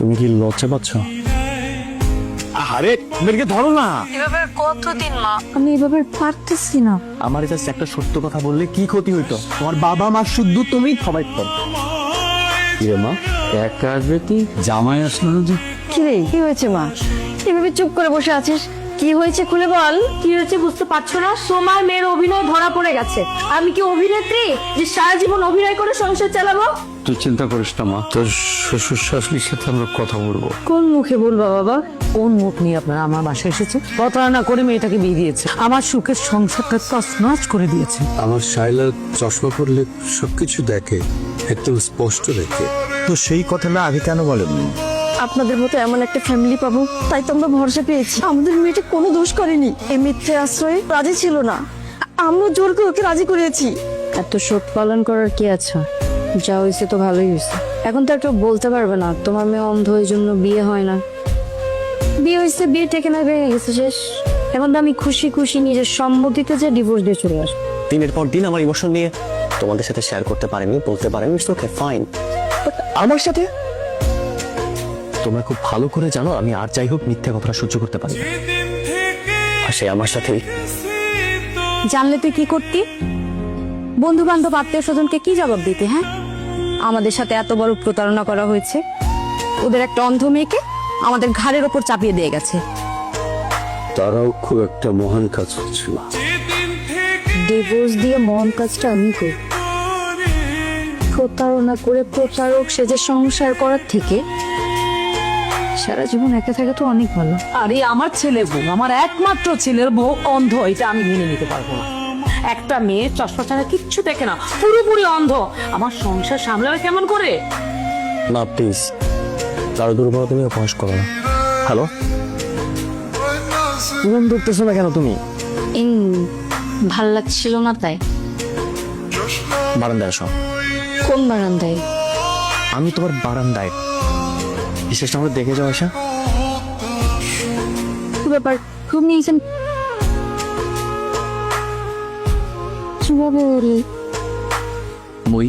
তুমি কি লজ্জা পাচ্ছ? আরে মেয়েকে ধরো না। এভাবে কতদিন মা? আমি এভাবে পারতেছি না। আমার জাস্ট একটা সত্য কথা বললে কি ক্ষতি হইতো? তোমার বাবা মা শুদ্ধ, তুমি সবাই তো। কি রে মা, একা আসবে কি? জামাই আসলো না যে? কি রে, কি হয়েছে মা? এভাবে চুপ করে বসে আছিস, কি হয়েছে খুলে বল। কি হয়েছে বুঝতে পারছো না? তোমার মেয়ের অভিনয় ধরা পড়ে গেছে। আমি কি অভিনেত্রী যে সারা জীবন অভিনয় করে সংসার চালাবো? তুই চিন্তা করিস না মা, তোর শ্বশুর শাশুড়ির সাথে আমরা কথা বলবো। কোন মুখে বলবা বাবা? কোন মুখ নিয়ে আপনারা আমার বাসায় এসেছে? প্রতারণা করে মেয়েটাকে বিয়ে দিয়েছে, আমার সুখের সংসারটা তছনছ করে দিয়েছে। আমার শাইলা চশমা পরলে সবকিছু দেখে, একদম স্পষ্ট দেখে। তো সেই কথাটা আগে কেন বলেননি? আপনাদের মতো এমন একটা ফ্যামিলি পাবো তাই তো আমরা ভরসা পেয়েছি। আমাদের মেয়েটা কোনো দোষ করেনি, এই মিথ্যে আশ্রয়ে রাজি ছিল না। আমরা জোর করে ওকে রাজি করেছি। এত শোক পালন করার কি আছে? যা হয়েছে তো ভালোই হয়েছে। এখন তো আর কেউ বলতে পারবে না তোমার মেয়ে অন্ধ, এই জন্য বিয়ে হয় না। বিয়ে হয়েছে, বিয়ে টেকে না, হয়ে গেছে, শেষ। এখন তো আমি খুশি খুশি নিজের সম্মতিতে যে ডিভোর্স দিয়ে চলে আসবো। দিনের পর দিন আমার ইমোশন নিয়ে তোমাদের সাথে শেয়ার করতে পারিনি, বলতে পারিনি, ইটস ওকে ফাইন। বাট আমার সাথে তোমরা খুব ভালো করে জানো আমি আর যাই হোক মিথ্যা কথাটা সহ্য করতে পারি না। আর সে আমার সাথেই। জানলে তুই কি করতি? বন্ধু বান্ধব আত্মীয় স্বজনকে কি জবাব দিতে? হ্যাঁ, আমাদের সাথে এত বড় প্রতারণা করা হয়েছে। ওদের একটা অন্ধ মেয়েকে আমাদের ঘাড়ের ওপর চাপিয়ে দিয়ে গেছে। তারাও খুব একটা মহান কাজ করছিল। ডিভোর্স দিয়ে মন কাজটা আমি করি। প্রতারণা করে প্রতারক সেজে সংসার করার থেকে সারা জীবন একা থাকা তো অনেক ভালো। আরে আমার ছেলের বউ, আমার একমাত্র ছেলের বউ অন্ধ, এটা আমি মেনে নিতে পারবো না। একটা মেয়ে চশমা ছাড়া কিচ্ছু দেখে না, পুরোপুরি অন্ধ, আমার সংসার সামলাবে কেমন করে? না প্লিজ, কারো দুর্বল তুমি উপহাস করো না। হ্যালো, ফোন ধরতেছো না কেন তুমি? ভাল লাগছিল না তাই। বারান্দায় আসো। কোন বারান্দায়? আমি তোমার বারান্দায়। বিশেষ আমরা দেখে যাও আসা। কি ব্যাপার, খুব নিয়েছেন? কিভাবে মই